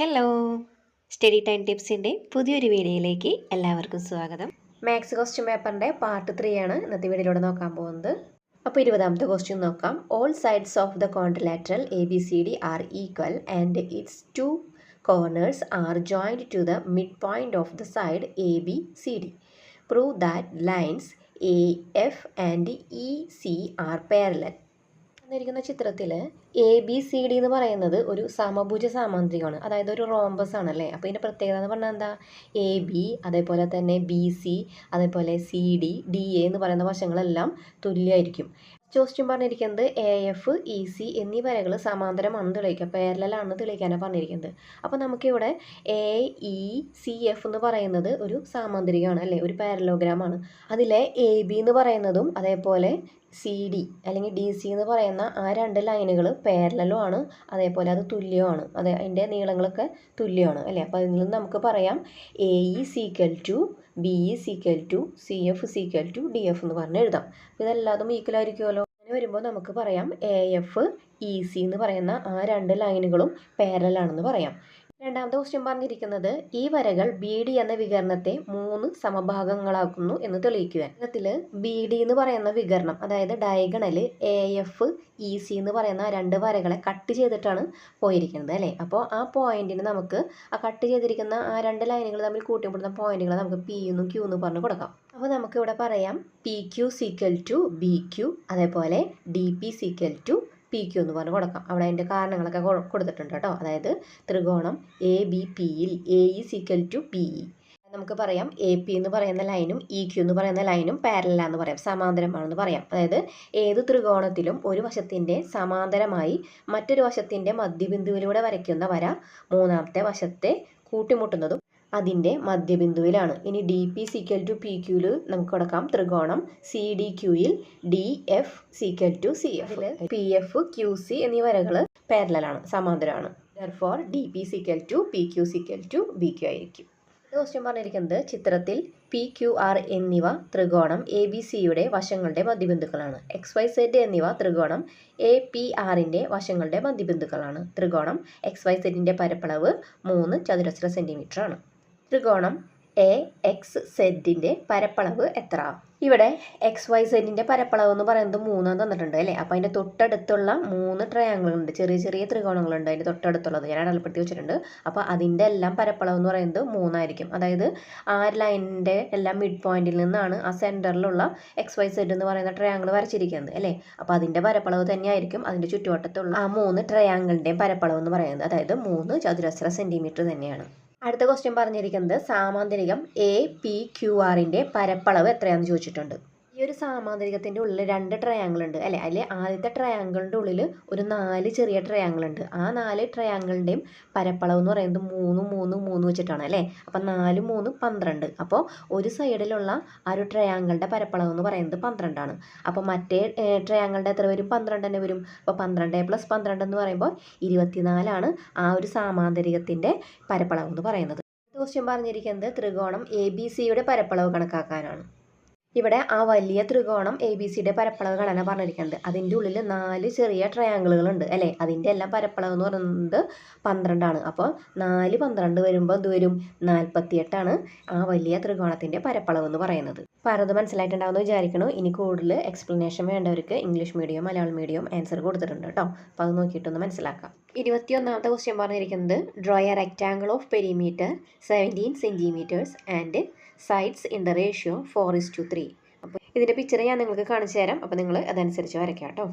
Hello, study time ടിപ്സിൻ്റെ പുതിയൊരു വീഡിയോയിലേക്ക് എല്ലാവർക്കും സ്വാഗതം. മാത്സ് ക്വസ്റ്റ്യൻ പേപ്പറിൻ്റെ പാർട്ട് 3 ആണ് ഇന്നത്തെ വീഡിയോയിലൂടെ നോക്കാൻ പോകുന്നത്. അപ്പോൾ 20ാമത്തെ ക്വസ്റ്റ്യൻ നോക്കാം. All sides of the quadrilateral A B C D are equal and its two corners are joined to the midpoint of the side ABCD. Prove that lines AF and EC are parallel. തന്നിരിക്കുന്ന ചിത്രത്തിൽ A B C D എന്ന് പറയുന്നത് ഒരു സമഭുജ സാമാന്ത്രികമാണ്, അതായത് ഒരു rhombus ആണല്ലേ. അപ്പോൾ ഇതിൻ്റെ പ്രത്യേകത എന്ന് പറഞ്ഞാൽ എന്താ? എ ബി, അതേപോലെ തന്നെ ബി സി, അതേപോലെ സി ഡി, ഡി എ എന്ന് പറയുന്ന വശങ്ങളെല്ലാം തുല്യമായിരിക്കും. ക്വസ്റ്റ്യൻ പറഞ്ഞിരിക്കുന്നത് എ എഫ് ഇ സി എന്നീ വരകൾ സമാന്തരമാണെന്ന് തെളിയിക്കുക, പാരലലാണെന്ന് തെളിയിക്കാനാണ് പറഞ്ഞിരിക്കുന്നത്. അപ്പോൾ നമുക്കിവിടെ എ ഇ സി എഫ് എന്ന് പറയുന്നത് ഒരു സാമാന്തരികമാണ് അല്ലേ, ഒരു പാരലോഗ്രാമാണ്. അതിലെ എ ബി എന്ന് പറയുന്നതും അതേപോലെ സി ഡി അല്ലെങ്കിൽ ഡി സി എന്ന് പറയുന്ന ആ രണ്ട് ലൈനുകൾ പാരലലും ആണ്, അതേപോലെ അത് തുല്യമാണ്, അതെ അതിൻ്റെ നീളങ്ങളൊക്കെ തുല്യമാണ് അല്ലേ. അപ്പോൾ അതിൽ നിന്ന് നമുക്ക് പറയാം A E is equal to B E is equal to C F is equal to D F എന്ന് പറഞ്ഞ് എഴുതാം. ഇതെല്ലാതും ഈക്വൽ ആയിരിക്കുമല്ലോ. അങ്ങനെ വരുമ്പോൾ നമുക്ക് പറയാം എ എഫ് ഇ സി എന്ന് പറയുന്ന ആ രണ്ട് ലൈനുകളും പാരലാണെന്ന് പറയാം. രണ്ടാമത്തെ ക്വസ്റ്റ്യൻ പറഞ്ഞിരിക്കുന്നത് ഈ വരകൾ ബി ഡി എന്ന വികരണത്തെ 3 സമഭാഗങ്ങളാക്കുന്നു എന്ന് തെളിയിക്കുക. ഇതിൽ ബി ഡി എന്ന് പറയുന്ന വികരണം, അതായത് diagonal A F E C എന്ന് പറയുന്ന രണ്ട് വരകളെ കട്ട് ചെയ്തിട്ടാണ് പോയിരിക്കുന്നത് അല്ലേ. അപ്പോൾ ആ പോയിന്റിന് നമുക്ക് ആ കട്ട് ചെയ്തിരിക്കുന്ന ആ രണ്ട് ലൈനുകൾ തമ്മിൽ കൂട്ടിമുട്ടുന്ന പോയിന്റുകളെ നമുക്ക് പി എന്നും ക്യൂ എന്ന് പറഞ്ഞ് കൊടുക്കാം. അപ്പോൾ നമുക്ക് ഇവിടെ പറയാം P Q is equal to B Q, അതേപോലെ D P is equal to P Q എന്ന് പറഞ്ഞ് കൊടുക്കാം. അവിടെ അതിൻ്റെ കാരണങ്ങളൊക്കെ കൊടുത്തിട്ടുണ്ട് കേട്ടോ. അതായത് ത്രികോണം എ ബി പിയിൽ A E is equal to P E നമുക്ക് പറയാം എ പി എന്ന് പറയുന്ന ലൈനും ഇ ക്യൂ എന്ന് പറയുന്ന ലൈനും പാരലാന്ന് പറയാം, സമാന്തരമാണെന്ന് പറയാം. അതായത് ഏത് ത്രികോണത്തിലും ഒരു വശത്തിൻ്റെ സമാന്തരമായി മറ്റൊരു വശത്തിൻ്റെ മധ്യബിന്ദുവിലൂടെ വരയ്ക്കുന്ന വര മൂന്നാമത്തെ വശത്തെ കൂട്ടിമുട്ടുന്നതും അതിൻ്റെ മധ്യബിന്ദുവിലാണ്. ഇനി D P is equal to P ക്യൂയിൽ നമുക്ക് കൊടുക്കാം ത്രികോണം സി ഡി ക്യൂയിൽ D F is equal to C F. P F Q C എന്നീ വരകൾ പാരലലാണ്, സമാന്തരമാണ്. Therefore D P is equal to P Q is equal to B Q ആയിരിക്കും. ക്വസ്റ്റ്യൻ പറഞ്ഞിരിക്കുന്നത് ചിത്രത്തിൽ പി ക്യു ആർ എന്നിവ ത്രികോണം എ ബി സിയുടെ വശങ്ങളുടെ മധ്യബിന്ദുക്കളാണ്. എക്സ് വൈ സെഡ് എന്നിവ ത്രികോണം എ പി ആറിൻ്റെ വശങ്ങളുടെ മധ്യബിന്ദുക്കളാണ്. ത്രികോണം എക്സ് വൈ സെഡിൻ്റെ പരപ്പളവ് 3 ചതുരശ്ര സെൻറ്റിമീറ്റർ ആണ്. ത്രികോണം എ എക്സ് സെഡിൻ്റെ പരപ്പളവ് എത്ര? ഇവിടെ എക്സ് വൈ സെഡിൻ്റെ പരപ്പളവ് എന്ന് പറയുന്നത് 3 തന്നിട്ടുണ്ട് അല്ലേ. അപ്പോൾ അതിൻ്റെ തൊട്ടടുത്തുള്ള 3 ട്രയാങ്കിളുണ്ട്, ചെറിയ ചെറിയ ത്രികോണങ്ങളുണ്ട് അതിൻ്റെ തൊട്ടടുത്തുള്ളത്, ഞാൻ അടയാളപ്പെടുത്തി വെച്ചിട്ടുണ്ട്. അപ്പോൾ അതിൻ്റെ എല്ലാം പരപ്പളവ് എന്ന് പറയുന്നത് 3 ആയിരിക്കും. അതായത് ആ ലൈനിൻ്റെ എല്ലാം മിഡ് പോയിന്റിൽ നിന്നാണ് ആ സെൻറ്ററിലുള്ള എക്സ് വൈ സെഡ് എന്ന് പറയുന്ന ട്രയാങ്കിൾ വരച്ചിരിക്കുന്നത് അല്ലേ. അപ്പോൾ അതിൻ്റെ പരപ്പളവ് തന്നെയായിരിക്കും അതിൻ്റെ ചുറ്റുവട്ടത്തുള്ള ആ 3 ട്രയാങ്കിളിൻ്റെയും പരപ്പളവ് എന്ന് പറയുന്നത്, അതായത് 3 ചതുരശ്ര സെൻറ്റിമീറ്റർ തന്നെയാണ്. അടുത്ത ക്വസ്റ്റ്യൻ പറഞ്ഞിരിക്കുന്നത് സാമാന്തരികം എ പി ക്യു ആറിൻ്റെ പരപ്പളവ് എത്രയാണെന്ന് ചോദിച്ചിട്ടുണ്ട്. ഈ ഒരു സാമാന്തരികത്തിൻ്റെ ഉള്ളിൽ 2 ട്രയാങ്കിൾ ഉണ്ട് അല്ലേ. അതിൽ ആദ്യത്തെ ട്രയാങ്കിളിൻ്റെ ഉള്ളിൽ ഒരു 4 ചെറിയ ട്രയാങ്കിൾ ഉണ്ട്. ആ 4 ട്രയാങ്കിളിൻ്റെയും പരപ്പളവ് എന്ന് പറയുന്നത് 3 3 3 വെച്ചിട്ടാണ് അല്ലേ. അപ്പം 4 3 12. അപ്പോൾ ഒരു സൈഡിലുള്ള ആ ഒരു ട്രയാങ്കിളുടെ പരപ്പളവ് എന്ന് പറയുന്നത് 12 ആണ്. അപ്പോൾ മറ്റേ ട്രയാങ്കിളുടെ എത്ര വരും? 12 തന്നെ വരും. അപ്പോൾ 12 + 12 എന്ന് പറയുമ്പോൾ 24 ആണ് ആ ഒരു സാമാന്തരികത്തിൻ്റെ പരപ്പളവ് എന്ന് പറയുന്നത്. ക്വസ്റ്റ്യൻ പറഞ്ഞിരിക്കുന്നത് ത്രികോണം എ ബി സിയുടെ പരപ്പളവ് കണക്കാക്കാനാണ്. ഇവിടെ ആ വലിയ ത്രികോണം എ ബി സിയുടെ പരപ്പളവ് കാണാനാണ് പറഞ്ഞിരിക്കുന്നത്. അതിൻ്റെ ഉള്ളിൽ 4 ചെറിയ ട്രയാങ്കിളുകളുണ്ട് അല്ലേ. അതിൻ്റെ എല്ലാം പരപ്പളവ് എന്ന് പറയുന്നത് 12 ആണ്. അപ്പോൾ 4 12 വരുമ്പോൾ എന്ത് വരും? 48 ആണ് ആ വലിയ ത്രികോണത്തിൻ്റെ പരപ്പളവ് എന്ന് പറയുന്നത്. അപ്പോൾ അത് മനസ്സിലായിട്ടുണ്ടാവുമെന്ന് വിചാരിക്കണു. ഇനി കൂടുതൽ എക്സ്പ്ലനേഷൻ വേണ്ടവർക്ക് English medium Malayalam medium answer കൊടുത്തിട്ടുണ്ട് കേട്ടോ. അപ്പോൾ അത് നോക്കിയിട്ടൊന്ന് മനസ്സിലാക്കാം. 21ാമത്തെ ക്വസ്റ്റ്യൻ പറഞ്ഞിരിക്കുന്നത് draw A rectangle of perimeter 17 centimetres and sides in the ratio 4:3. അപ്പോൾ ഇതിൻ്റെ പിക്ചർ ഞാൻ നിങ്ങൾക്ക് കാണിച്ചു തരാം. അപ്പോൾ നിങ്ങൾ അതനുസരിച്ച് വരയ്ക്കാം കേട്ടോ.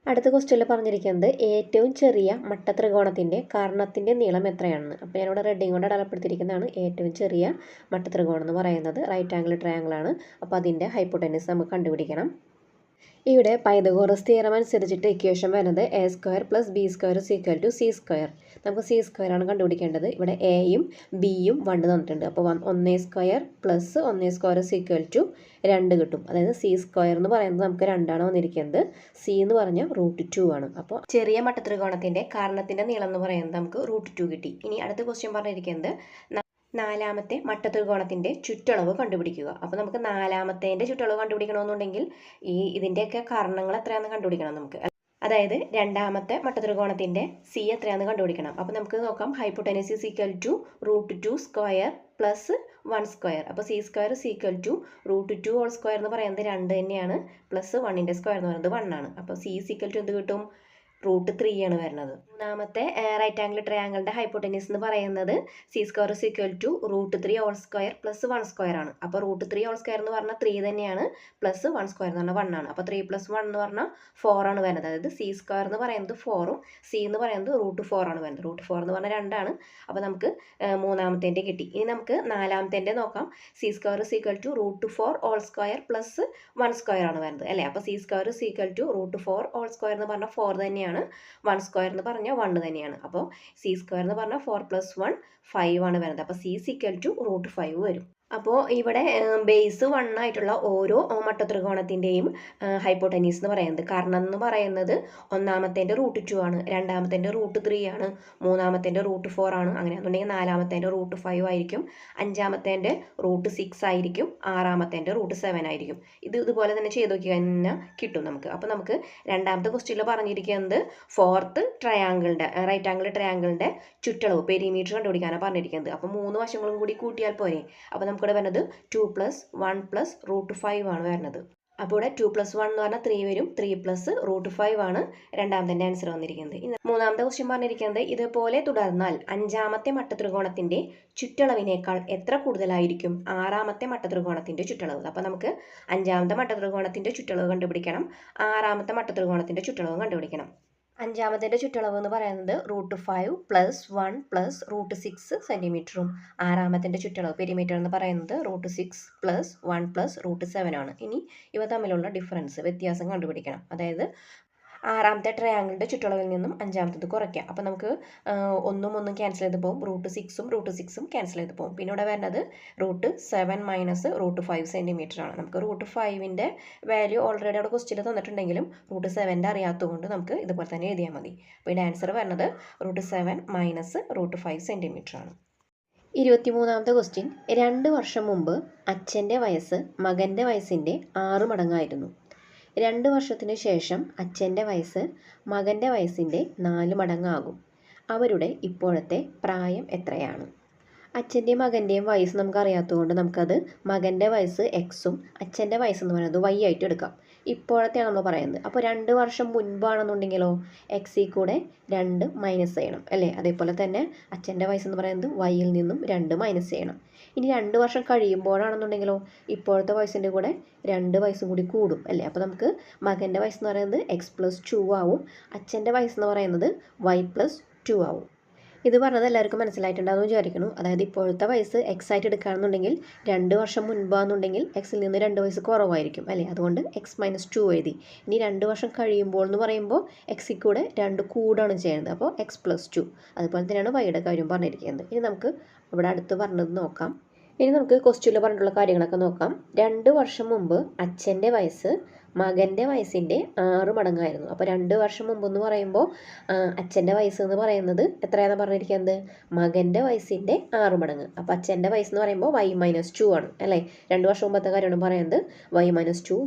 അടുത്ത ക്വസ്റ്റ്യനിൽ പറഞ്ഞിരിക്കുന്നത് ഏറ്റവും ചെറിയ മട്ടത്രികോണത്തിൻ്റെ കർണത്തിൻ്റെ നീളം എത്രയാണെന്ന്. അപ്പോൾ ഞാനിവിടെ റെഡിങ് കൊണ്ട് അടയാളപ്പെടുത്തിയിരിക്കുന്നതാണ് ഏറ്റവും ചെറിയ മട്ടത്രികോണം എന്ന് പറയുന്നത്. റൈറ്റ് ആംഗിൾ ട്രയാങ്കിൾ ആണ്. അപ്പോൾ അതിൻ്റെ ഹൈപ്പോട്ടനസ് നമുക്ക് കണ്ടുപിടിക്കണം. ഇവിടെ പൈതഗോറസ് തിയറം അനുസരിച്ചിട്ട് ഇക്വേഷൻ വരുന്നത് A square plus B square equal to C square. നമുക്ക് സി സ്ക്വയർ ആണ് കണ്ടുപിടിക്കേണ്ടത്. ഇവിടെ എയും ബിയും 1 തന്നിട്ടുണ്ട്. അപ്പോൾ 1 square plus 1 square equal to 2 കിട്ടും. അതായത് സി സ്ക്വയർ എന്ന് പറയുന്നത് നമുക്ക് 2 ആണ് വന്നിരിക്കുന്നത്. സി എന്ന് പറഞ്ഞാൽ √2 ആണ്. അപ്പോൾ ചെറിയ മട്ടത്രികോണത്തിൻ്റെ കർണത്തിൻ്റെ നീളം എന്ന് പറയുന്നത് നമുക്ക് √2 കിട്ടി. ഇനി അടുത്ത ക്വസ്റ്റ്യൻ പറഞ്ഞിരിക്കുന്നത് 4ാമത്തെ മട്ടത്രികോണത്തിൻ്റെ ചുറ്റളവ് കണ്ടുപിടിക്കുക. അപ്പോൾ നമുക്ക് 4ാമത്തേൻ്റെ ചുറ്റളവ് കണ്ടുപിടിക്കണമെന്നുണ്ടെങ്കിൽ ഇതിൻ്റെയൊക്കെ കർണങ്ങൾ എത്രയാണെന്ന് കണ്ടുപിടിക്കണം നമുക്ക്. അതായത് രണ്ടാമത്തെ മട്ടത്രികോണത്തിൻ്റെ സി എത്രയാണെന്ന് കണ്ടുപിടിക്കണം. അപ്പോൾ നമുക്ക് നോക്കാം. Hypotenuse is equal to √2 square plus 1 square. അപ്പോൾ C square is equal to √2 whole square എന്ന് പറയുന്നത് 2 തന്നെയാണ്, പ്ലസ് 1ൻ്റെ സ്ക്വയർ എന്ന് പറയുന്നത് 1 ആണ്. അപ്പോൾ സി ഈസ് ഈക്വൽ ടു എന്ത് കിട്ടും? √3 ആണ് വരുന്നത്. മൂന്നാമത്തെ റൈറ്റ് ആംഗിൾ ട്രയാങ്കിളിൻ്റെ ഹൈപ്പോട്ടനസ് എന്ന് പറയുന്നത് C square is equal to √3 whole square plus 1 square ആണ്. അപ്പോൾ √3 ഹോൾ സ്ക്വയർ എന്ന് പറഞ്ഞാൽ 3 തന്നെയാണ്, പ്ലസ് 1 സ്ക്വയർ എന്ന് പറഞ്ഞാൽ 1 ആണ്. അപ്പോൾ 3 + 1 എന്ന് പറഞ്ഞാൽ 4 ആണ് വരുന്നത്. അതായത് സി സ്ക്വയർ എന്ന് പറയുന്നത് 4ഉം സി എന്ന് പറയുന്നത് √4 ആണ് വരുന്നത്. √4 എന്ന് പറഞ്ഞാൽ 2 ആണ്. അപ്പോൾ നമുക്ക് മൂന്നാമത്തേൻ്റെ കിട്ടി. ഇനി നമുക്ക് നാലാമത്തേൻ്റെ നോക്കാം. C square is equal to √4 whole square plus 1 square ആണ് വരുന്നത് അല്ലേ. അപ്പോൾ C square is equal to √4 whole square എന്ന് പറഞ്ഞാൽ 4 തന്നെയാണ്, 1 സ്ക്വയർ എന്ന് പറഞ്ഞാൽ 1 തന്നെയാണ്. അപ്പോൾ സി സ്ക്വയർ എന്ന് പറഞ്ഞാൽ 4 + 1 5 ആണ് വരുന്നത്. അപ്പോൾ സി ഈസ് ഈക്വൽ ടു √5 വരും. അപ്പോൾ ഇവിടെ ബേസ് 1 ആയിട്ടുള്ള ഓരോ മട്ടത്രികോണത്തിൻ്റെയും ഹൈപ്പോട്ടനീസ് എന്ന് പറയുന്നത്, കാരണം എന്ന് പറയുന്നത് ഒന്നാമത്തേൻ്റെ √2 ആണ്, രണ്ടാമത്തേൻ്റെ √3 ആണ്, മൂന്നാമത്തേൻ്റെ √4 ആണ്, അങ്ങനെയാണെന്നുണ്ടെങ്കിൽ നാലാമത്തേൻ്റെ √5 ആയിരിക്കും, അഞ്ചാമത്തേൻ്റെ √6 ആയിരിക്കും, ആറാമത്തേൻ്റെ √7 ആയിരിക്കും. ഇതുപോലെ തന്നെ ചെയ്ത് നോക്കി കഴിഞ്ഞാൽ കിട്ടും നമുക്ക്. അപ്പോൾ നമുക്ക് രണ്ടാമത്തെ ക്വസ്റ്റ്യനിൽ പറഞ്ഞിരിക്കുന്നത് ഫോർത്ത് ട്രയാങ്കിളിൻ്റെ റൈറ്റ് ആംഗിൾ ട്രയാങ്കിളിൻ്റെ ചുറ്റളവ് പെരിമീറ്റർ കണ്ടുപിടിക്കാനാണ് പറഞ്ഞിരിക്കുന്നത്. അപ്പോൾ 3 വശങ്ങളും കൂടി കൂട്ടിയാൽ പോരെ. അപ്പോൾ നമുക്കിവിടെ വരുന്നത് 2 + 1 + √5 ആണ് വരുന്നത്. അപ്പോൾ ഇവിടെ 2 + 1 എന്ന് പറഞ്ഞാൽ 3 വരും, 3 + √5 ആണ് രണ്ടാമത്തെ ആൻസർ വന്നിരിക്കുന്നത്. ഇനി മൂന്നാമത്തെ ക്വസ്റ്റ്യൻ പറഞ്ഞിരിക്കുന്നത് ഇതുപോലെ തുടർന്നാൽ അഞ്ചാമത്തെ മട്ടത്രികോണത്തിൻ്റെ ചുറ്റളവിനേക്കാൾ എത്ര കൂടുതലായിരിക്കും ആറാമത്തെ മട്ടത്രികോണത്തിൻ്റെ ചുറ്റളവ്. അപ്പോൾ നമുക്ക് അഞ്ചാമത്തെ മട്ടത്രികോണത്തിൻ്റെ ചുറ്റളവ് കണ്ടുപിടിക്കണം, ആറാമത്തെ മട്ടത്രികോണത്തിൻ്റെ ചുറ്റളവ് കണ്ടുപിടിക്കണം. അഞ്ചാമത്തേൻ്റെ ചുറ്റളവ് എന്ന് പറയുന്നത് √5 + 1 + √6 സെൻറ്റിമീറ്ററും, ആറാമത്തേൻ്റെ ചുറ്റളവ് പെരിമീറ്റർ എന്ന് പറയുന്നത് √6 + 1 + √7 ആണ്. ഇനി ഇവ തമ്മിലുള്ള ഡിഫറൻസ് വ്യത്യാസം കണ്ടുപിടിക്കണം. അതായത് ആറാമത്തെ ട്രയാങ്കിളിൻ്റെ ചുറ്റളവിൽ നിന്നും അഞ്ചാമത്തേത് കുറയ്ക്കാം. അപ്പോൾ നമുക്ക് 1 ക്യാൻസൽ ചെയ്ത് പോകും, √6ഉം ക്യാൻസൽ ചെയ്ത് പോകും. പിന്നെ ഇവിടെ വരുന്നത് √7 - √5 സെൻറ്റിമീറ്റർ ആണ്. നമുക്ക് √5ൻ്റെ വാല്യൂ ഓൾറെഡി അവിടെ ക്വസ്റ്റ്യൻ തന്നിട്ടുണ്ടെങ്കിലും √7ൻ്റെ അറിയാത്തതുകൊണ്ട് നമുക്ക് ഇതുപോലെ തന്നെ എഴുതിയാൽ മതി. അപ്പോൾ ഇതിൻ്റെ ആൻസർ വരുന്നത് √7 - √5 സെൻറ്റിമീറ്റർ ആണ്. 23ാമത്തെ ക്വസ്റ്റ്യൻ. 2 വർഷം മുമ്പ് അച്ഛൻ്റെ വയസ്സ് മകൻ്റെ വയസ്സിൻ്റെ 6 മടങ്ങായിരുന്നു. 2 വർഷത്തിനു ശേഷം അച്ഛൻ്റെ വയസ്സ് മകൻ്റെ വയസ്സിൻ്റെ 4 മടങ്ങാകും. അവരുടെ ഇപ്പോഴത്തെ പ്രായം എത്രയാണ്? അച്ഛൻ്റെയും മകൻ്റെയും വയസ്സ് നമുക്ക് അറിയാത്തതുകൊണ്ട് നമുക്കത് മകൻ്റെ വയസ്സ് എക്സും അച്ഛൻ്റെ വയസ്സെന്ന് പറയുന്നത് വൈ ആയിട്ട് എടുക്കാം. ഇപ്പോഴത്തെയാണ് നമ്മൾ പറയുന്നത്. അപ്പോൾ 2 വർഷം മുൻപാണെന്നുണ്ടെങ്കിലോ എക്സിൽ കൂടെ 2 മൈനസ് ചെയ്യണം അല്ലേ. അതേപോലെ തന്നെ അച്ഛൻ്റെ വയസ്സെന്ന് പറയുന്നത് വൈയിൽ നിന്നും 2 മൈനസ് ചെയ്യണം. ഇനി 2 വർഷം കഴിയുമ്പോഴാണെന്നുണ്ടെങ്കിലോ ഇപ്പോഴത്തെ വയസ്സിൻ്റെ കൂടെ 2 വയസ്സും കൂടി കൂടും അല്ലേ. അപ്പോൾ നമുക്ക് മകൻ്റെ വയസ്സെന്ന് പറയുന്നത് x+2 ആവും, അച്ഛൻ്റെ വയസ്സെന്ന് പറയുന്നത് y+2 ആവും. ഇത് പറഞ്ഞത് എല്ലാവർക്കും മനസ്സിലായിട്ടുണ്ടാകുമെന്ന് വിചാരിക്കുന്നു. അതായത് ഇപ്പോഴത്തെ വയസ്സ് എക്സ് ആയിട്ട് എടുക്കുകയാണെന്നുണ്ടെങ്കിൽ 2 വർഷം മുൻപാണെന്നുണ്ടെങ്കിൽ എക്സിൽ നിന്ന് 2 വയസ്സ് കുറവായിരിക്കും അല്ലേ. അതുകൊണ്ട് x-2 എഴുതി. ഇനി 2 വർഷം കഴിയുമ്പോൾ എന്ന് പറയുമ്പോൾ എക്സിൽ കൂടെ 2 കൂടാണ് ചെയ്യുന്നത്, അപ്പോൾ x+2. അതുപോലെ തന്നെയാണ് വൈയുടെ കാര്യം പറഞ്ഞിരിക്കുന്നത്. ഇനി നമുക്ക് ഇവിടെ അടുത്ത് പറഞ്ഞത് നോക്കാം. ഇനി നമുക്ക് ക്വസ്റ്റ്യനിൽ പറഞ്ഞിട്ടുള്ള കാര്യങ്ങളൊക്കെ നോക്കാം. 2 വർഷം മുമ്പ് അച്ഛൻ്റെ വയസ്സ് മകൻ്റെ വയസ്സിൻ്റെ 6 മടങ്ങായിരുന്നു. അപ്പോൾ 2 വർഷം മുമ്പെന്ന് പറയുമ്പോൾ അച്ഛൻ്റെ വയസ്സ് എന്ന് പറയുന്നത് എത്രയാണ് പറഞ്ഞിരിക്കുന്നത്? മകൻ്റെ വയസ്സിൻ്റെ 6 മടങ്ങ്. അപ്പോൾ അച്ഛൻ്റെ വയസ്സെന്ന് പറയുമ്പോൾ y-2 ആണ് അല്ലേ. 2 വർഷം മുമ്പത്തെ കാര്യമാണ് പറയുന്നത്. y-2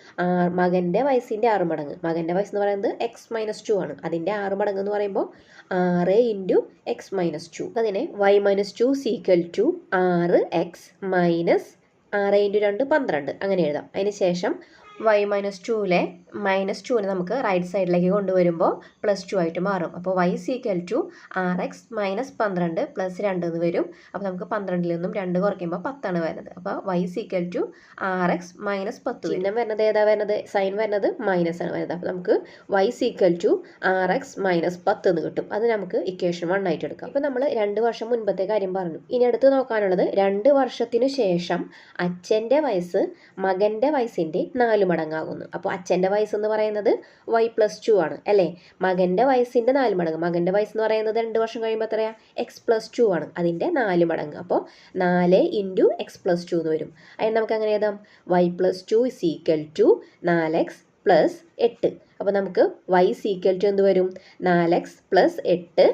= മകൻ്റെ വയസ്സിൻ്റെ 6 മടങ്ങ്. മകൻ്റെ വയസ്സെന്ന് പറയുന്നത് x-2 ആണ്. അതിൻ്റെ 6 മടങ്ങ് എന്ന് പറയുമ്പോൾ 6 × x-2. അതിനെ y-2 = 6x - 6 × 2 12 അങ്ങനെ എഴുതാം. അതിന് ശേഷം y-2ലെ -2നെ നമുക്ക് റൈറ്റ് സൈഡിലേക്ക് കൊണ്ടുവരുമ്പോൾ +2 ആയിട്ട് മാറും. അപ്പോൾ y = 6x - 12 + 2 എന്ന് വരും. അപ്പോൾ നമുക്ക് 12ൽ നിന്നും 2 കുറയ്ക്കുമ്പോൾ 10 ആണ് വരുന്നത്. അപ്പോൾ y = 6x - 10. ചിഹ്നം വരുന്നത് ഏതാ വരുന്നത്? സൈൻ വരുന്നത് മൈനസ് ആണ് വരുന്നത്. അപ്പോൾ നമുക്ക് y = 6x - 10 എന്ന് കിട്ടും. അത് നമുക്ക് ഇക്വേഷൻ 1 ആയിട്ട് എടുക്കാം. അപ്പോൾ നമ്മൾ 2 വർഷം മുൻപത്തെ കാര്യം പറഞ്ഞു. ഇനി അടുത്ത് നോക്കാനുള്ളത് 2 വർഷത്തിനു ശേഷം അച്ഛൻ്റെ വയസ്സ് മകൻ്റെ വയസ്സിൻ്റെ 4 മടങ്ങാകുന്നു. അപ്പോൾ അച്ഛൻ്റെ വയസ്സ് എന്ന് പറയുന്നത് y+2 ആണ് അല്ലേ. മകൻ്റെ വയസ്സിൻ്റെ 4 മടങ്ങ്. മകൻ്റെ വയസ്സെന്ന് പറയുന്നത് 2 വർഷം കഴിയുമ്പോൾ എത്രയാണ്? x+2 ആണ്. അതിൻ്റെ 4 മടങ്ങ്. അപ്പോൾ 4 × x+2 എന്ന് വരും. അതിന് നമുക്ക് അങ്ങനെ എഴുതാം. y+2 = 4x + 8. അപ്പോൾ നമുക്ക് y = എന്ത് വരും? 4x + 8.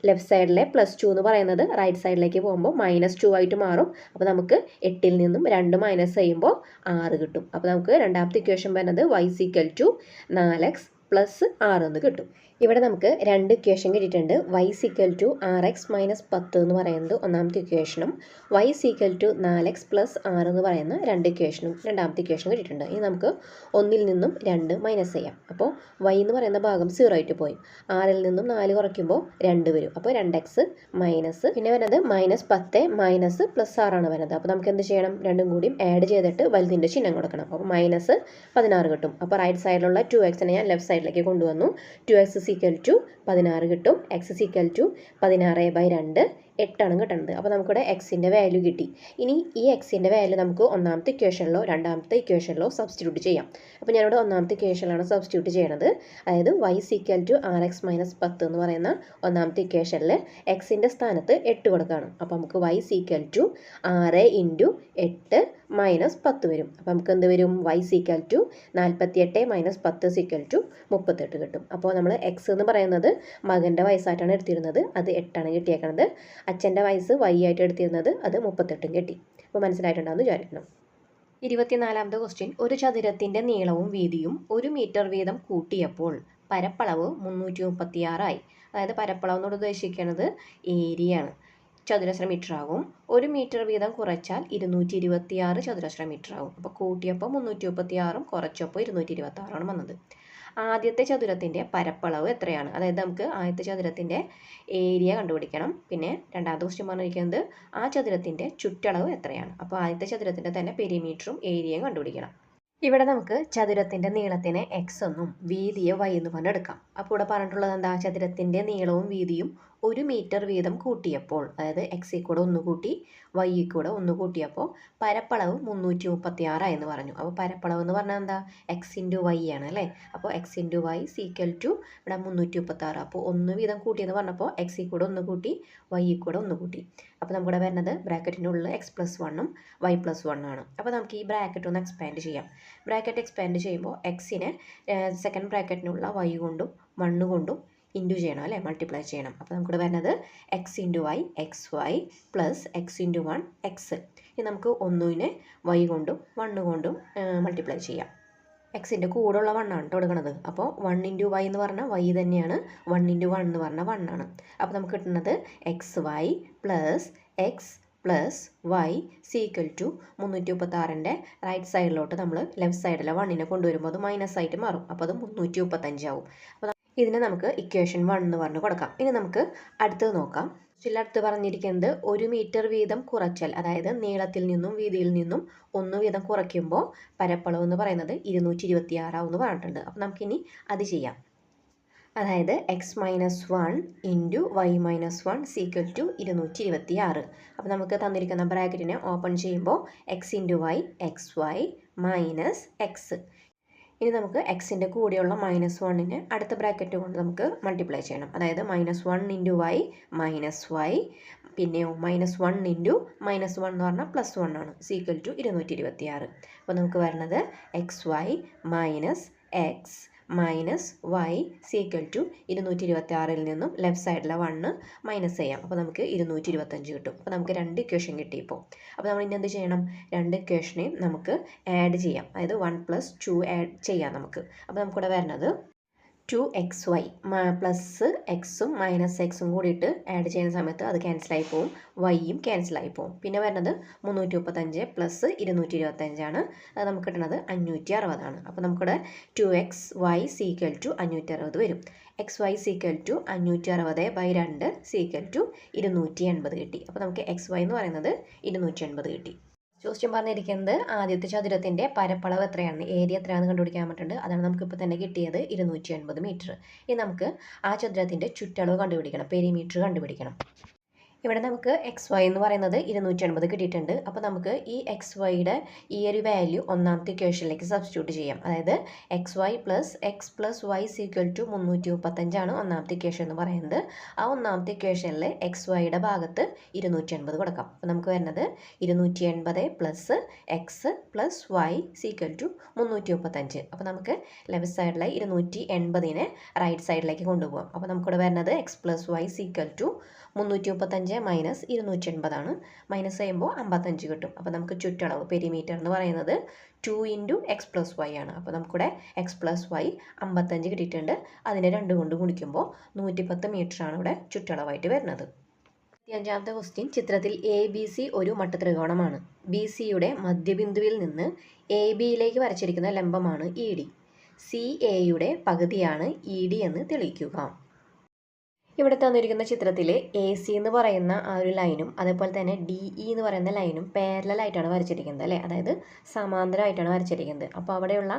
ലെഫ്റ്റ് സൈഡിലെ +2 എന്ന് പറയുന്നത് റൈറ്റ് സൈഡിലേക്ക് പോകുമ്പോൾ -2 ആയിട്ട് മാറും. അപ്പോൾ നമുക്ക് 8ൽ നിന്നും 2 മൈനസ് ചെയ്യുമ്പോൾ 6 കിട്ടും. അപ്പോൾ നമുക്ക് രണ്ടാമത്തെ ഇക്വേഷൻ വരുന്നത് y = 4x പ്ലസ് 6 എന്ന് കിട്ടും. ഇവിടെ നമുക്ക് രണ്ട് ഇക്വേഷൻ കിട്ടിയിട്ടുണ്ട്. y equal to 6x minus 10 എന്ന് പറയുന്നത് ഒന്നാമത്തെ ഇക്വേഷനും y equal to 4x plus 6 എന്ന് പറയുന്ന രണ്ട് ഇക്വേഷനും രണ്ടാമത്തെ ഇക്വേഷനും കിട്ടിയിട്ടുണ്ട്. ഇനി നമുക്ക് ഒന്നിൽ നിന്നും 2 മൈനസ് ചെയ്യാം. അപ്പോൾ y എന്ന് പറയുന്ന ഭാഗം 0 ആയിട്ട് പോയി. 6ൽ നിന്നും 4 കുറയ്ക്കുമ്പോൾ 2 വരും. അപ്പോൾ 2x മൈനസ് പിന്നെ വരുന്നത് മൈനസ് 10 മൈനസ് പ്ലസ് 6 ആണ് വരുന്നത്. അപ്പോൾ നമുക്ക് എന്ത് ചെയ്യണം? രണ്ടും കൂടിയും ആഡ് ചെയ്തിട്ട് വലുതിൻ്റെ ചിഹ്നം കൊടുക്കണം. അപ്പോൾ മൈനസ് 16 കിട്ടും. അപ്പോൾ റൈറ്റ് സൈഡിലുള്ള 2x ഞാൻ ലെഫ്റ്റ് സൈഡിലേക്ക് കൊണ്ടുവന്നു. 2x ഈക്വൽ ടു 16 കിട്ടും. എക്സ് ഈക്വൽ ടു 16/2 8 കിട്ടുന്നത്. അപ്പോൾ നമുക്കിവിടെ എക്സിൻ്റെ വാല്യൂ കിട്ടി. ഇനി ഈ എക്സിൻ്റെ വാല്യൂ നമുക്ക് ഒന്നാമത്തെ ഇക്വേഷനിലോ രണ്ടാമത്തെ ഇക്വേഷനിലോ സബ്സ്റ്റിറ്റ്യൂട്ട് ചെയ്യാം. അപ്പോൾ ഞാനിവിടെ ഒന്നാമത്തെ ഇക്വേഷനിലാണ് സബ്സ്റ്റിറ്റ്യൂട്ട് ചെയ്യണത്. അതായത് y equal to 6x minus 10 എന്ന് പറയുന്ന ഒന്നാമത്തെ ഇക്വേഷനിൽ എക്സിൻ്റെ സ്ഥാനത്ത് 8 കൊടുക്കുകയാണ്. അപ്പോൾ നമുക്ക് y equal to 6 into 8 minus 10 വരും. അപ്പോൾ നമുക്ക് എന്ത് വരും? y equal to 48 minus 10 equal to 38 കിട്ടും. അപ്പോൾ നമ്മൾ എക്സ് എന്ന് പറയുന്നത് മകൻ്റെ വയസ്സായിട്ടാണ് എടുത്തിരുന്നത്, അത് 8 കിട്ടിയേക്കണത്. അച്ഛൻ്റെ വയസ്സ് y ആയിട്ട് എടുത്തിരുന്നത്, അത് 38 കിട്ടി. അപ്പോൾ മനസ്സിലായിട്ടുണ്ടാവുമെന്ന് വിചാരിക്കണം. 24ാമത്തെ ക്വസ്റ്റ്യൻ. ഒരു ചതുരത്തിൻ്റെ നീളവും വീതിയും 1 മീറ്റർ വീതം കൂട്ടിയപ്പോൾ പരപ്പളവ് 336 ആയി. അതായത് പരപ്പളവ് എന്നോട് ഉദ്ദേശിക്കുന്നത് ഏരിയയാണ്. ചതുരശ്ര മീറ്റർ ആകും. 1 മീറ്റർ വീതം കുറച്ചാൽ 226 ചതുരശ്ര മീറ്റർ ആകും. അപ്പോൾ കൂട്ടിയപ്പോൾ 336 കുറച്ചപ്പോൾ 226 വന്നത്. ആദ്യത്തെ ചതുരത്തിൻ്റെ പരപ്പളവ് എത്രയാണ്? അതായത് നമുക്ക് ആദ്യത്തെ ചതുരത്തിൻ്റെ ഏരിയ കണ്ടുപിടിക്കണം. പിന്നെ രണ്ടാമത്തെ ക്വസ്റ്റ്യൻ പറഞ്ഞിരിക്കുന്നത് ആ ചതുരത്തിൻ്റെ ചുറ്റളവ് എത്രയാണ്? അപ്പോൾ ആദ്യത്തെ ചതുരത്തിൻ്റെ തന്നെ പെരിമീറ്ററും ഏരിയയും കണ്ടുപിടിക്കണം. ഇവിടെ നമുക്ക് ചതുരത്തിൻ്റെ നീളത്തിനെ എക്സ് എന്നും വീതിയെ y എന്ന് പറഞ്ഞെടുക്കാം. അപ്പോൾ ഇവിടെ പറഞ്ഞിട്ടുള്ളത് എന്താ? ചതുരത്തിൻ്റെ നീളവും വീതിയും 1 മീറ്റർ വീതം കൂട്ടിയപ്പോൾ, അതായത് എക്സിൽ കൂടെ 1 കൂട്ടി വൈയിൽ കൂടെ 1 കൂട്ടിയപ്പോൾ പരപ്പളവ് 336 എന്ന് പറഞ്ഞു. അപ്പോൾ പരപ്പളവ് എന്ന് പറഞ്ഞാൽ എന്താ? എക്സ് ഇൻറ്റു വൈ ആണ് അല്ലേ? അപ്പോൾ X into Y equal to ഇവിടെ 336. അപ്പോൾ 1 വീതം കൂട്ടിയെന്ന് പറഞ്ഞപ്പോൾ എക്സിൽ കൂടെ 1 കൂട്ടി വൈയിൽ കൂടെ 1 കൂട്ടി. അപ്പോൾ നമുക്കിവിടെ വരുന്നത് ബ്രാക്കറ്റിൻ്റെ ഉള്ളിൽ എക്സ് പ്ലസ് 1ഉം വൈ പ്ലസ് 1 ആണ്. അപ്പോൾ നമുക്ക് ഈ ബ്രാക്കറ്റ് ഒന്ന് എക്സ്പാൻഡ് ചെയ്യാം. ബ്രാക്കറ്റ് എക്സ്പാൻഡ് ചെയ്യുമ്പോൾ എക്സിനെ സെക്കൻഡ് ബ്രാക്കറ്റിനുള്ള വൈ കൊണ്ടും 1 കൊണ്ടും ഇൻറ്റു ചെയ്യണം അല്ലേ? മൾട്ടിപ്ലൈ ചെയ്യണം. അപ്പോൾ നമുക്കിവിടെ വരുന്നത് X into Y X Y plus X into 1 X. ഇനി നമുക്ക് 1നെ വൈ കൊണ്ടും 1 കൊണ്ടും മൾട്ടിപ്ലൈ ചെയ്യാം. എക്സിൻ്റെ കൂടെയുള്ള 1 ആണ് കൊടുക്കുന്നത്. അപ്പോൾ 1 ഇൻറ്റു വൈ എന്ന് പറഞ്ഞാൽ വൈ തന്നെയാണ്. 1 ഇൻറ്റു 1 എന്ന് പറഞ്ഞാൽ 1 ആണ്. അപ്പോൾ നമുക്ക് കിട്ടുന്നത് X Y plus X plus Y equal to 336ൻ്റെ റൈറ്റ് സൈഡിലോട്ട് നമ്മൾ ലെഫ്റ്റ് സൈഡിലെ 1നെ കൊണ്ടുവരുമ്പോൾ അത് മൈനസ് ആയിട്ട് മാറും. അപ്പോൾ അത് 335 ആവും. അപ്പോൾ ഇതിനെ നമുക്ക് ഇക്വേഷൻ 1 എന്ന് പറഞ്ഞ് കൊടുക്കാം. ഇനി നമുക്ക് അടുത്തത് നോക്കാം. അടുത്ത് പറഞ്ഞിരിക്കുന്നത് 1 മീറ്റർ വീതം കുറച്ചാൽ, അതായത് നീളത്തിൽ നിന്നും വീതിയിൽ നിന്നും 1 വീതം കുറയ്ക്കുമ്പോൾ പരപ്പളവ് എന്ന് പറയുന്നത് 226 എന്ന് പറഞ്ഞിട്ടുണ്ട്. അപ്പോൾ നമുക്കിനി അത് ചെയ്യാം. അതായത് X minus 1 into Y minus 1 equal to 226. അപ്പോൾ നമുക്ക് തന്നിരിക്കുന്ന ബ്രാക്കറ്റിനെ ഓപ്പൺ ചെയ്യുമ്പോൾ X into Y X Y minus X. ഇനി നമുക്ക് എക്സിൻ്റെ കൂടെയുള്ള -1നെ അടുത്ത ബ്രാക്കറ്റ് കൊണ്ട് നമുക്ക് മൾട്ടിപ്ലൈ ചെയ്യണം. അതായത് -1 ഇൻറ്റു വൈ മൈനസ് വൈ, പിന്നെയോ -1 ഇൻറ്റു -1 എന്ന് പറഞ്ഞാൽ +1 ആണ്, ഈക്വൽ ടു 226. അപ്പോൾ നമുക്ക് വരുന്നത് X Y minus X minus Y equal to 226ൽ നിന്നും ലെഫ്റ്റ് സൈഡിലെ 1 മൈനസ് ചെയ്യാം. അപ്പോൾ നമുക്ക് 225 കിട്ടും. അപ്പോൾ നമുക്ക് 2 ഇക്വേഷൻ കിട്ടിയപ്പോൾ. അപ്പോൾ നമ്മൾ ഇനി എന്ത് ചെയ്യണം? 2 ഇക്വേഷനെയും നമുക്ക് ആഡ് ചെയ്യാം. അതായത് 1 + 2 ആഡ് ചെയ്യാം നമുക്ക്. അപ്പോൾ നമുക്കിവിടെ വരുന്നത് 2xy പ്ലസ് എക്സും മൈനസ് എക്സും കൂടിയിട്ട് ആഡ് ചെയ്യുന്ന സമയത്ത് അത് ക്യാൻസലായി പോവും, വൈയും ക്യാൻസലായി പോവും. പിന്നെ വരുന്നത് 335 പ്ലസ് 225 ആണ്. അത് നമുക്ക് കിട്ടുന്നത് 560 ആണ്. അപ്പോൾ നമുക്കിവിടെ 2xy ഈക്വൽ ടു 560 വരും. xy equal to 560/2 equal to 280 കിട്ടി. അപ്പോൾ നമുക്ക് xy എന്ന് പറയുന്നത് 280 കിട്ടി. ക്വസ്റ്റ്യൻ പറഞ്ഞിരിക്കുന്നത് ആദ്യത്തെ ചതുരത്തിൻ്റെ പരപ്പളവ് എത്രയാണ്, ഏരിയ എത്രയാണെന്ന് കണ്ടുപിടിക്കാൻ പറ്റുന്നുണ്ട്. അതാണ് നമുക്കിപ്പോൾ തന്നെ കിട്ടിയത് 280 മീറ്റർ. ഇനി നമുക്ക് ആ ചതുരത്തിൻ്റെ ചുറ്റളവ് കണ്ടുപിടിക്കണം, പെരിമീറ്റർ കണ്ടുപിടിക്കണം. ഇവിടെ നമുക്ക് XY എന്ന് പറയുന്നത് 280 കിട്ടിയിട്ടുണ്ട്. അപ്പോൾ നമുക്ക് ഈ XYയുടെ ഈ ഒരു വാല്യൂ ഒന്നാമത്തെ ഇക്വേഷനിലേക്ക് സബ്സ്റ്റിറ്റ്യൂട്ട് ചെയ്യാം. അതായത് XY plus X plus Y equal to 335 ആണ് ഒന്നാമത്തെ ഇക്വേഷൻ എന്ന് പറയുന്നത്. ആ ഒന്നാമത്തെ ഇക്വേഷനിൽ XYയുടെ ഭാഗത്ത് 280 കൊടുക്കാം. അപ്പോൾ നമുക്ക് വരുന്നത് 280 plus X plus Y equal to 335. അപ്പോൾ നമുക്ക് ലെഫ്റ്റ് സൈഡിലെ 280നെ റൈറ്റ് സൈഡിലേക്ക് കൊണ്ടുപോകാം. അപ്പോൾ നമുക്കിവിടെ വരുന്നത് x plus Y equal to 335 minus 280 minus ചെയ്യുമ്പോൾ 55 കിട്ടും. അപ്പോൾ നമുക്ക് ചുറ്റളവ് പെരിമീറ്റർ എന്ന് പറയുന്നത് 2 ഇൻറ്റു എക്സ് പ്ലസ് വൈ ആണ്. അപ്പോൾ നമുക്കിവിടെ എക്സ് പ്ലസ് വൈ 55 കിട്ടിയിട്ടുണ്ട്. അതിനെ 2 കൊണ്ട് ഗുണിക്കുമ്പോൾ 110 മീറ്ററാണ് ഇവിടെ ചുറ്റളവായിട്ട് വരുന്നത്. 5ാമത്തെ ക്വസ്റ്റ്യൻ, ചിത്രത്തിൽ എ ബി സി ഒരു മട്ടത്രികോണമാണ്. ബി സിയുടെ മധ്യബിന്ദുവിൽ നിന്ന് എ ബിയിലേക്ക് വരച്ചിരിക്കുന്ന ലംബമാണ് ഇ ഡി. സി എയുടെ പകുതിയാണ് ഇ ഡി എന്ന് തെളിയിക്കുക. ഇവിടെ തന്നിരിക്കുന്ന ചിത്രത്തിൽ എ സി എന്ന് പറയുന്ന ആ ഒരു ലൈനും അതേപോലെ തന്നെ ഡി ഇ എന്ന് പറയുന്ന ലൈനും പാരലലായിട്ടാണ് വരച്ചിരിക്കുന്നത് അല്ലേ, അതായത് സമാന്തരമായിട്ടാണ് വരച്ചിരിക്കുന്നത്. അപ്പോൾ അവിടെയുള്ള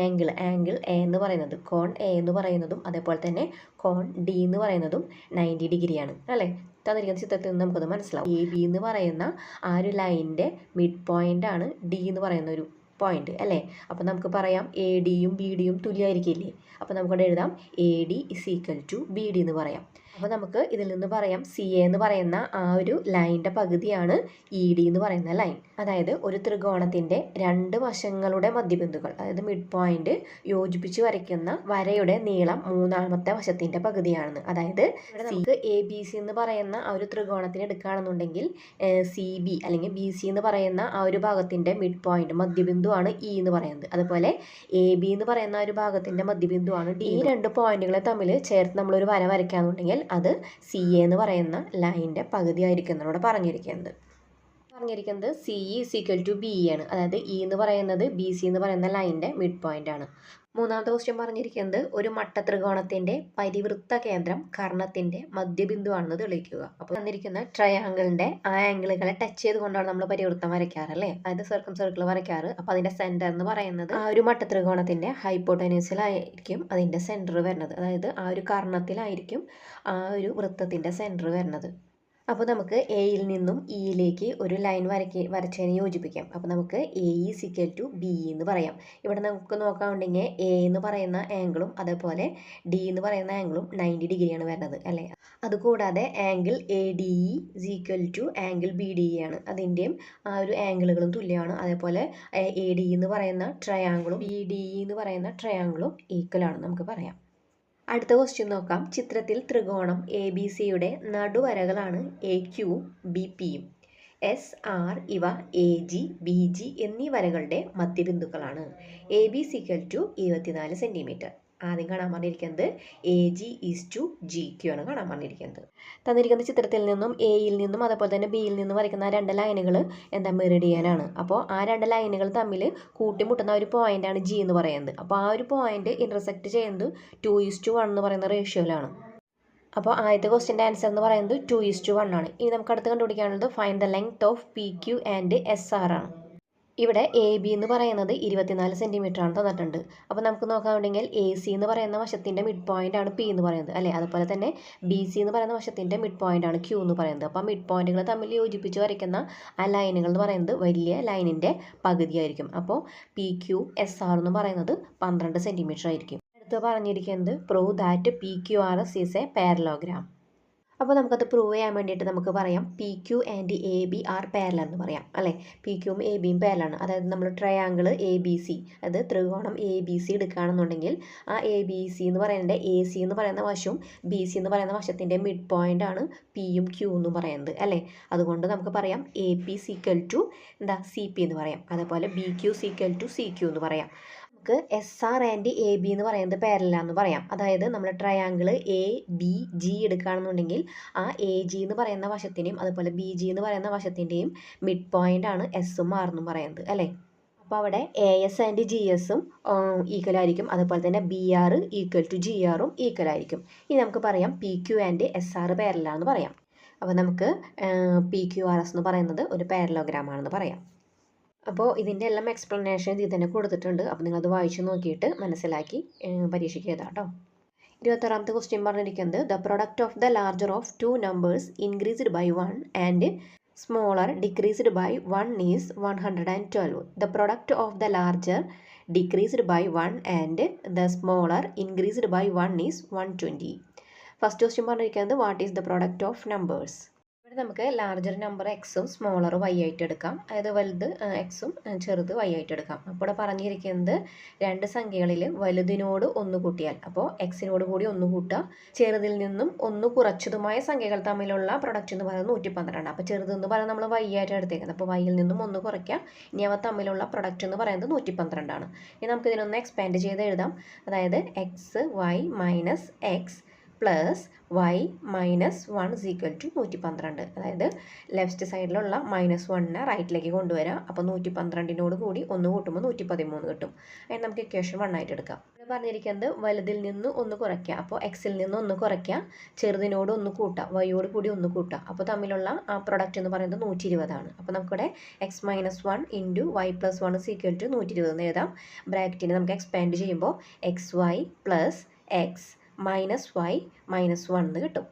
ആംഗിൾ എ എന്ന് പറയുന്നത് കോൺ എ എന്ന് പറയുന്നതും അതേപോലെ തന്നെ കോൺ ഡി എന്ന് പറയുന്നതും 90 ഡിഗ്രിയാണ് അല്ലേ. തന്നിരിക്കുന്ന ചിത്രത്തിൽ നിന്ന് നമുക്കത് മനസ്സിലാവും. എ ബി എന്ന് പറയുന്ന ആ ഒരു ലൈനിൻ്റെ മിഡ് പോയിൻ്റ് ആണ് ഡി എന്ന് പറയുന്ന ഒരു പോയിന്റ് അല്ലേ. അപ്പോൾ നമുക്ക് പറയാം എ ഡിയും ബി ഡിയും തുല്യമായിരിക്കില്ലേ. അപ്പോൾ നമുക്കവിടെ എഴുതാം A D is equal to B D എന്ന് പറയാം. അപ്പോൾ നമുക്ക് ഇതിൽ നിന്ന് പറയാം സി എ എന്ന് പറയുന്ന ആ ഒരു ലൈനിൻ്റെ പകുതിയാണ് ഇ ഡി എന്ന് പറയുന്ന ലൈൻ. അതായത് ഒരു ത്രികോണത്തിൻ്റെ 2 വശങ്ങളുടെ മധ്യബിന്ദുക്കൾ അതായത് മിഡ് പോയിന്റ് യോജിപ്പിച്ച് വരയ്ക്കുന്ന വരയുടെ നീളം 3ാമത്തെ വശത്തിൻ്റെ പകുതിയാണെന്ന്. അതായത് നമുക്ക് എ ബി സി എന്ന് പറയുന്ന ആ ഒരു ത്രികോണത്തിന് എടുക്കുകയാണെന്നുണ്ടെങ്കിൽ സി ബി അല്ലെങ്കിൽ ബി സി എന്ന് പറയുന്ന ആ ഒരു ഭാഗത്തിൻ്റെ മിഡ് പോയിന്റ് മധ്യബിന്ദുവാണ് ഇ എന്ന് പറയുന്നത്. അതുപോലെ എ ബി എന്ന് പറയുന്ന ആ ഒരു ഭാഗത്തിൻ്റെ മധ്യബിന്ദുവാണ് ഡി. ഈ 2 പോയിന്റുകളെ തമ്മിൽ ചേർത്ത് നമ്മളൊരു വര വരയ്ക്കുകയാണെന്നുണ്ടെങ്കിൽ അത് സി എ എന്ന് പറയുന്ന ലൈനിൻ്റെ പകുതിയായിരിക്കും എന്നോട് പറഞ്ഞിരിക്കുന്നത്. C E is equal to B ആണ്. അതായത് ഇ എന്ന് പറയുന്നത് ബി സി എന്ന് പറയുന്ന ലൈനിൻ്റെ മിഡ് പോയിന്റ് ആണ്. 3ാമത്തെ ക്വസ്റ്റ്യൻ പറഞ്ഞിരിക്കുന്നത് ഒരു മട്ടത്രികോണത്തിൻ്റെ പരിവൃത്ത കേന്ദ്രം കർണത്തിൻ്റെ മധ്യബിന്ദുവാണെന്ന് തെളിയിക്കുക. അപ്പോൾ തന്നിരിക്കുന്ന ട്രയാങ്കിളിൻ്റെ ആ ആംഗിളുകളെ ടച്ച് ചെയ്തുകൊണ്ടാണ് നമ്മൾ പരിവൃത്തം വരയ്ക്കാറ് അല്ലേ, അതായത് സർക്കിൾ വരയ്ക്കാറ്. അപ്പോൾ അതിൻ്റെ സെൻറ്റർ എന്ന് പറയുന്നത് ആ ഒരു മട്ടത്രികോണത്തിൻ്റെ ഹൈപ്പോട്ടനസിലായിരിക്കും അതിൻ്റെ സെൻറ്റർ വരുന്നത്. അതായത് ആ ഒരു കർണത്തിലായിരിക്കും ആ ഒരു വൃത്തത്തിൻ്റെ സെൻറ്റർ വരുന്നത്. അപ്പോൾ നമുക്ക് എയിൽ നിന്നും ഇയിലേക്ക് ഒരു ലൈൻ വരച്ചതിനെ യോജിപ്പിക്കാം. അപ്പോൾ നമുക്ക് A is equal to B എന്ന് പറയാം. ഇവിടെ നമുക്ക് നോക്കാനുണ്ടെങ്കിൽ എ എന്ന് പറയുന്ന ആംഗിളും അതേപോലെ ഡി എന്ന് പറയുന്ന ആംഗിളും 90 ഡിഗ്രിയാണ് വരുന്നത് അല്ലേ. അതുകൂടാതെ angle A D E is equal to angle B D E ആണ്. അതിൻ്റെയും ആ ഒരു ആംഗിളുകളും തുല്യമാണ്. അതേപോലെ എ ഡി എന്ന് പറയുന്ന ട്രയാങ്കിളും ബി ഡി ഇ എന്ന് പറയുന്ന ട്രയാങ്കിളും ഈക്വൽ ആണ് നമുക്ക് പറയാം. അടുത്ത ക്വസ്റ്റ്യൻ നോക്കാം. ചിത്രത്തിൽ ത്രികോണം എ ബി സിയുടെ നടുവരകളാണ് എ ക്യു ബി പിയും. എസ് ആർ ഇവ എ ജി ബി ജി എന്നീ വരകളുടെ മധ്യബിന്ദുക്കളാണ്. A B C equal to 24 centimetre. ആദ്യം കാണാൻ പറഞ്ഞിരിക്കുന്നത് A G is to G Q ആണ് കാണാൻ പറഞ്ഞിരിക്കുന്നത്. തന്നിരിക്കുന്ന ചിത്രത്തിൽ നിന്നും എയിൽ നിന്നും അതേപോലെ തന്നെ ബിയിൽ നിന്നും വരയ്ക്കുന്ന 2 ലൈനുകൾ മെറിഡിയനാണ്. അപ്പോൾ ആ 2 ലൈനുകൾ തമ്മിൽ കൂട്ടിമുട്ടുന്ന ഒരു പോയിന്റാണ് ജി എന്ന് പറയുന്നത്. അപ്പോൾ ആ ഒരു പോയിന്റ് ഇന്റർസെക്ട് ചെയ്യുന്നത് 2:1 എന്ന് പറയുന്ന റേഷ്യോയിലാണ്. അപ്പോൾ ആദ്യത്തെ ക്വസ്റ്റ്യൻ്റെ ആൻസർ എന്ന് പറയുന്നത് 2:1 ആണ്. ഇനി നമുക്ക് അടുത്ത് കണ്ടുപിടിക്കാനുള്ളത് find the length of P Q and S R ആണ്. ഇവിടെ എ ബി എന്ന് പറയുന്നത് 24 സെൻറ്റിമീറ്റർ ആണ് തന്നിട്ടുണ്ട്. അപ്പോൾ നമുക്ക് നോക്കാനുണ്ടെങ്കിൽ എ സി എന്ന് പറയുന്ന വശത്തിൻ്റെ മിഡ് പോയിന്റ് ആണ് പി എന്ന് പറയുന്നത് അല്ലേ. അതുപോലെ തന്നെ ബി സി എന്ന് പറയുന്ന വശത്തിൻ്റെ മിഡ് പോയിന്റ് ആണ് ക്യൂ എന്ന് പറയുന്നത്. അപ്പോൾ മിഡ് പോയിന്റുകൾ തമ്മിൽ യോജിപ്പിച്ച് വരയ്ക്കുന്ന ആ ലൈനുകൾ എന്ന് പറയുന്നത് വലിയ ലൈനിൻ്റെ പകുതിയായിരിക്കും. അപ്പോൾ പി ക്യു എസ് ആർ എന്ന് പറയുന്നത് 12 സെൻറ്റിമീറ്റർ ആയിരിക്കും. അടുത്ത് പറഞ്ഞിരിക്കുന്നത് prove that P Q R S is a parallelogram. അപ്പോൾ നമുക്കത് പ്രൂവ് ചെയ്യാൻ വേണ്ടിയിട്ട് നമുക്ക് പറയാം P Q and A B are parallel എന്ന് പറയാം അല്ലേ. പി ക്യൂവും എ ബിയും പാരലാണ്. അതായത് നമ്മൾ ട്രയാങ്കിൾ എ ബി സി അതായത് ത്രികോണം എ ബി സി എടുക്കുകയാണെന്നുണ്ടെങ്കിൽ ആ എ ബി സി എന്ന് പറയുന്നത് എ സി എന്ന് പറയുന്ന വശവും ബി സി എന്ന് പറയുന്ന വശത്തിൻ്റെ മിഡ് പോയിന്റ് ആണ് പിയും ക്യൂ എന്ന് പറയുന്നത് അല്ലേ. അതുകൊണ്ട് നമുക്ക് പറയാം A P is equal to C P എന്ന് പറയാം. അതേപോലെ B Q is equal to C Q എന്ന് പറയാം. നമുക്ക് S R and A B എന്ന് പറയുന്നത് പാരലാന്ന് പറയാം. അതായത് നമ്മൾ ട്രയാങ്കിൾ എ ബി ജി എടുക്കുകയാണെന്നുണ്ടെങ്കിൽ ആ എ ജി എന്ന് പറയുന്ന വശത്തിൻ്റെയും അതുപോലെ ബി ജി എന്ന് പറയുന്ന വശത്തിൻ്റെയും മിഡ് പോയിന്റ് ആണ് എസും ആർ എന്നും പറയുന്നത് അല്ലേ. അപ്പോൾ അവിടെ എ എസ് ആൻഡ് ജി എസും ഈക്വൽ ആയിരിക്കും. അതുപോലെ തന്നെ B R equal to G ആറും ഈക്വൽ ആയിരിക്കും. ഇനി നമുക്ക് പറയാം P Q and S R പാരലാന്ന് പറയാം. അപ്പോൾ നമുക്ക് പി ക്യു ആർ എസ് എന്ന് പറയുന്നത് ഒരു പാരലോഗ്രാം ആണെന്ന് പറയാം. അപ്പോൾ ഇതിൻ്റെ എല്ലാം എക്സ്പ്ലനേഷൻ ഇതിൽ തന്നെ കൊടുത്തിട്ടുണ്ട്. അപ്പോൾ നിങ്ങളത് വായിച്ച് നോക്കിയിട്ട് മനസ്സിലാക്കി പരീക്ഷയ്ക്ക് എഴുതാം കേട്ടോ. 26ാമത്തെ ക്വസ്റ്റ്യൻ പറഞ്ഞിരിക്കുന്നത് the product of the larger of 2 numbers increased by 1 and smaller decreased by 1 is 112. The product of the larger decreased by 1 and the smaller increased by 1 is 120. First question പറഞ്ഞിരിക്കുന്നത് what is the product of numbers. നമുക്ക് larger number എക്സും smaller Y ആയിട്ട് എടുക്കാം. അതായത് വലുത് എക്സും ചെറുത് Y ആയിട്ട് എടുക്കാം. അപ്പോൾ ഇവിടെ പറഞ്ഞിരിക്കുന്നത് രണ്ട് സംഖ്യകളിൽ വലുതിനോട് ഒന്ന് കൂട്ടിയാൽ, അപ്പോൾ എക്സിനോട് കൂടി ഒന്ന് കൂട്ടുക, ചെറുതിൽ നിന്നും ഒന്ന് കുറച്ചതുമായ സംഖ്യകൾ തമ്മിലുള്ള പ്രൊഡക്റ്റ് എന്ന് പറയുന്നത് 112. അപ്പോൾ ചെറുതെന്ന് പറയുന്നത് നമ്മൾ വൈ ആയിട്ട് എടുത്തേക്കുന്നത്. അപ്പോൾ വൈയിൽ നിന്നും ഒന്ന് കുറയ്ക്കുക. ഇനി അവ തമ്മിലുള്ള പ്രൊഡക്റ്റ് എന്ന് പറയുന്നത് 112. ഇനി നമുക്ക് ഇതിനൊന്ന് എക്സ്പാൻഡ് ചെയ്ത് എഴുതാം. അതായത് x Y minus x plus y minus 1 is equal to 112. അതായത് ലെഫ്റ്റ് സൈഡിലുള്ള -1നെ റൈറ്റിലേക്ക് കൊണ്ടുവരാം. അപ്പോൾ 112നോട് കൂടി ഒന്ന് കൂട്ടുമ്പോൾ 113 കിട്ടും. അതിന് നമുക്ക് ഇക്വേഷൻ 1 ആയിട്ട് എടുക്കാം. ഇവിടെ പറഞ്ഞിരിക്കുന്നത് വലുതിൽ നിന്ന് ഒന്ന് കുറയ്ക്കുക. അപ്പോൾ എക്സിൽ നിന്ന് ഒന്ന് കുറയ്ക്കുക, ചെറുതിനോട് ഒന്ന് കൂട്ടുക, വൈയോട് കൂടി ഒന്ന് കൂട്ടുക. അപ്പോൾ തമ്മിലുള്ള ആ പ്രൊഡക്റ്റ് എന്ന് പറയുന്നത് 120 ആണ്. അപ്പോൾ നമുക്കിവിടെ x minus 1 into y plus 1 is equal to 120 എന്ന് എഴുതാം. ബ്രാക്കറ്റിനെ നമുക്ക് എക്സ്പാൻഡ് ചെയ്യുമ്പോൾ x Y plus x minus y minus 1 എന്ന് കിട്ടും.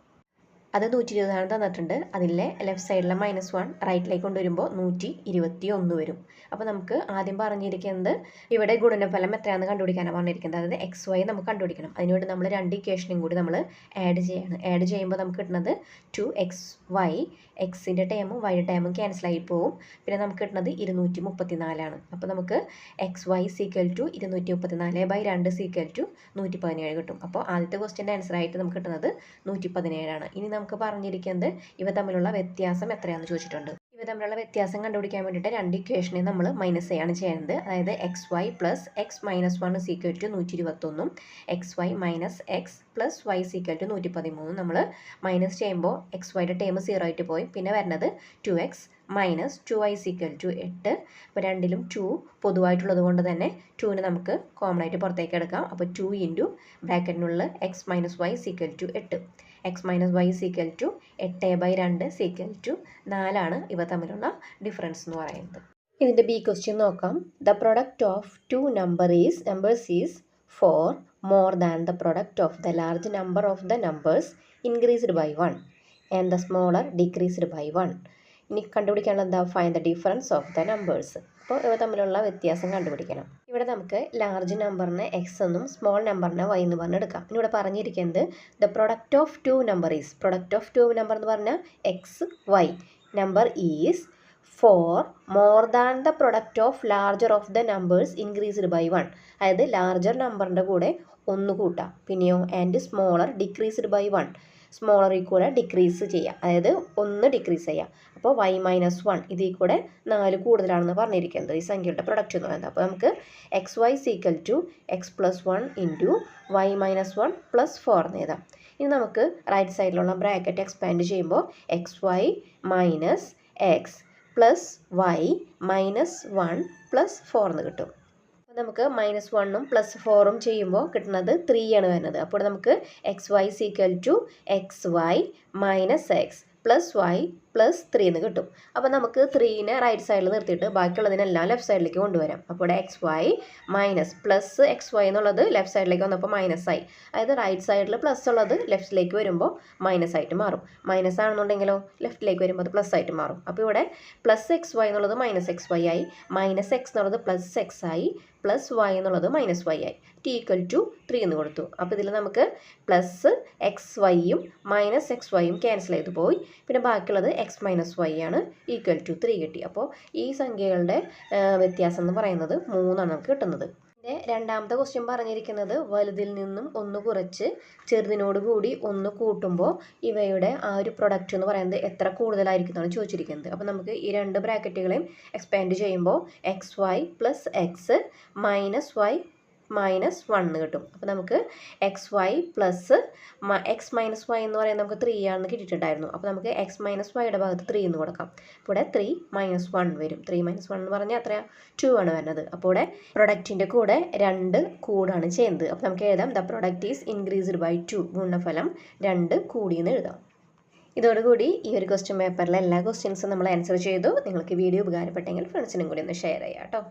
അത് 120 തന്നിട്ടുണ്ട്. അതിലെ ലെഫ്റ്റ് സൈഡിലെ -1 റൈറ്റിലേക്ക് കൊണ്ടുവരുമ്പോൾ 121 വരും. അപ്പോൾ നമുക്ക് ആദ്യം പറഞ്ഞിരിക്കുന്നത് ഇവിടെ ഗുണനഫലം എത്രയാണെന്ന് കണ്ടുപിടിക്കാനാണ് പറഞ്ഞിരിക്കുന്നത്. അതായത് എക്സ് വൈ നമുക്ക് കണ്ടുപിടിക്കണം. അതിനുവേണ്ടി നമ്മൾ രണ്ട് ഇക്വേഷനും കൂടി നമ്മൾ ആഡ് ചെയ്യാണ്. ആഡ് ചെയ്യുമ്പോൾ നമുക്ക് കിട്ടുന്നത് 2xy, എക്സിൻ്റെ ടേമും വൈയുടെ ടേമും ക്യാൻസലായി പോവും. പിന്നെ നമുക്ക് കിട്ടുന്നത് 234 ആണ്. അപ്പോൾ നമുക്ക് x y is equal to 234/2 is equal to 117 കിട്ടും. അപ്പോൾ ആദ്യത്തെ ക്വസ്റ്റ്യൻ്റെ ആൻസറായിട്ട് നമുക്ക് കിട്ടുന്നത് 117 ആണ്. ഇനി നമുക്ക് പറഞ്ഞിരിക്കുന്നത് ഇവ തമ്മിലുള്ള വ്യത്യാസം എത്രയാണെന്ന് ചോദിച്ചിട്ടുണ്ട്. ഇവ തമ്മിലുള്ള വ്യത്യാസം കണ്ടുപിടിക്കാൻ വേണ്ടിയിട്ട് രണ്ട് ഇക്വേഷനെ നമ്മൾ മൈനസ് ചെയ്യാണ് ചെയ്യുന്നത്. അതായത് x Y plus x minus 1 is equal to 121, x Y minus x plus y is equal to 113 നമ്മൾ മൈനസ് ചെയ്യുമ്പോൾ എക്സ് വൈയുടെ ടേം 0 ആയിട്ട് പോയി. പിന്നെ വരുന്നത് 2x minus 2y is equal to 8. അപ്പോൾ രണ്ടിലും 2 പൊതുവായിട്ടുള്ളത് കൊണ്ട് തന്നെ 2നെ നമുക്ക് കോമൺ ആയിട്ട് പുറത്തേക്ക് എടുക്കാം. അപ്പോൾ 2 ഇൻറ്റു ബ്രാക്കറ്റിനുള്ള X minus Y is equal to 8. X minus Y is equal to 8/2 is equal to 4 ആണ് ഇവ തമ്മിലുള്ള ഡിഫറൻസ് എന്ന് പറയുന്നത്. ഇതിൻ്റെ ബി ക്വസ്റ്റ്യൻ നോക്കാം. The product of two numbers is 4 more than the product of the large number of the numbers increased by 1 and the smaller decreased by 1. ഇനി കണ്ടുപിടിക്കാനുള്ള എന്താ? Find the difference of the numbers. അപ്പോൾ ഇവ തമ്മിലുള്ള വ്യത്യാസം കണ്ടുപിടിക്കണം. ഇവിടെ നമുക്ക് ലാർജ് നമ്പറിനെ എക്സ് എന്നും സ്മോൾ നമ്പറിനെ വൈ എന്ന് പറഞ്ഞെടുക്കാം. ഇനി ഇവിടെ പറഞ്ഞിരിക്കുന്നത് the product of two number is, product of two number എന്ന് പറഞ്ഞാൽ x y number is 4 more than the product of larger of the numbers increased by 1. അതായത് ലാർജർ നമ്പറിൻ്റെ കൂടെ ഒന്ന് കൂട്ടാം. പിന്നെയോ ആൻഡ് സ്മോളർ ഡിക്രീസ്ഡ് ബൈ 1, സ്മോളറിൽ കൂടെ ഡിക്രീസ് ചെയ്യാം, അതായത് ഒന്ന് ഡിക്രീസ് ചെയ്യാം. അപ്പോൾ y മൈനസ് 1 ഇതിൽ കൂടെ 4 കൂടുതലാണെന്ന് പറഞ്ഞിരിക്കുന്നത് ഈ സംഖ്യയുടെ പ്രൊഡക്റ്റ് എന്ന് പറയുന്നത്. അപ്പോൾ നമുക്ക് x y is equal to x plus 1 into Y minus 1 plus 4 എന്ന് എഴുതാം. ഇനി നമുക്ക് റൈറ്റ് സൈഡിലുള്ള ബ്രാക്കറ്റ് എക്സ്പാൻഡ് ചെയ്യുമ്പോൾ x Y minus x plus y minus 1 plus 4 എന്ന് കിട്ടും. അപ്പോൾ നമുക്ക് -1ഉം +4ഉം ചെയ്യുമ്പോൾ കിട്ടുന്നത് 3 ആണ് വരുന്നത്. അപ്പോൾ നമുക്ക് x y is equal to x Y minus x plus y plus 3 എന്ന് കിട്ടും. അപ്പോൾ നമുക്ക് 3നെ റൈറ്റ് സൈഡിൽ നിർത്തിയിട്ട് ബാക്കിയുള്ളതിനെല്ലാം ലെഫ്റ്റ് സൈഡിലേക്ക് കൊണ്ടുവരാം. അപ്പോൾ ഇവിടെ x Y minus plus X Y എന്നുള്ളത് ലെഫ്റ്റ് സൈഡിലേക്ക് വന്നപ്പോൾ മൈനസ് ആയി. അതായത് റൈറ്റ് സൈഡിൽ പ്ലസ് ഉള്ളത് ലെഫ്റ്റിലേക്ക് വരുമ്പോൾ മൈനസ് ആയിട്ട് മാറും. മൈനസ് ആണെന്നുണ്ടെങ്കിലോ ലെഫ്റ്റിലേക്ക് വരുമ്പോൾ അത് പ്ലസ് ആയിട്ട് മാറും. അപ്പോൾ ഇവിടെ പ്ലസ് എക്സ് വൈ എന്നുള്ളത് മൈനസ് എക്സ് വൈ ആയി, മൈനസ് എക്സ് എന്നുള്ളത് പ്ലസ് എക്സ് ആയി, പ്ലസ് വൈ എന്നുള്ളത് മൈനസ് വൈ ആയി. ടി ഈക്വൽ ടു 3 എന്ന് കൊടുത്തു. അപ്പോൾ ഇതിൽ നമുക്ക് പ്ലസ് എക്സ് വൈയും മൈനസ് എക്സ് വൈയും ക്യാൻസൽ ചെയ്ത് പോയി. പിന്നെ ബാക്കിയുള്ളത് എക്സ് മൈനസ് വൈ ആണ് ഈക്വൽ ടു 3 കിട്ടി. അപ്പോൾ ഈ സംഖ്യകളുടെ വ്യത്യാസം എന്ന് പറയുന്നത് 3 ആണ് നമുക്ക് കിട്ടുന്നത്. ഇതിൻ്റെ രണ്ടാമത്തെ ക്വസ്റ്റ്യൻ പറഞ്ഞിരിക്കുന്നത് വലുതിൽ നിന്നും ഒന്ന് കുറച്ച് ചെറുതിനോട് കൂടി ഒന്ന് കൂട്ടുമ്പോൾ ഇവയുടെ ആ ഒരു പ്രൊഡക്റ്റ് എന്ന് പറയുന്നത് എത്ര കൂടുതലായിരിക്കും എന്നാണ് ചോദിച്ചിരിക്കുന്നത്. അപ്പോൾ നമുക്ക് ഈ രണ്ട് ബ്രാക്കറ്റുകളെയും എക്സ്പാൻഡ് ചെയ്യുമ്പോൾ x Y plus x minus y minus 1 എന്ന് കിട്ടും. അപ്പോൾ നമുക്ക് x Y plus x minus y എന്ന് പറയുന്നത് നമുക്ക് 3 ആണെന്ന് കിട്ടിയിട്ടുണ്ടായിരുന്നു. അപ്പോൾ നമുക്ക് എക്സ് മൈനസ് വൈയുടെ ഭാഗത്ത് 3 എന്ന് കൊടുക്കാം. അപ്പോൾ ഇവിടെ 3 മൈനസ് 1 വരും. 3 മൈനസ് 1 എന്ന് പറഞ്ഞാൽ എത്രയാണ്? 2 ആണ് വരുന്നത്. അപ്പോൾ ഇവിടെ പ്രൊഡക്റ്റിൻ്റെ കൂടെ 2 കൂടാണ് ചെയ്യുന്നത്. അപ്പോൾ നമുക്ക് എഴുതാം the product is increased by 2, ഗുണഫലം 2 കൂടിയെന്ന് എഴുതാം. ഇതോടുകൂടി ഈ ഒരു ക്വസ്റ്റ്യൻ പേപ്പറിലെ എല്ലാ ക്വസ്റ്റ്യൻസും നമ്മൾ ആൻസർ ചെയ്തു. നിങ്ങൾക്ക് വീഡിയോ ഉപകാരപ്പെട്ടെങ്കിൽ ഫ്രണ്ട്സിനും കൂടി ഒന്ന് ഷെയർ ചെയ്യാം കേട്ടോ.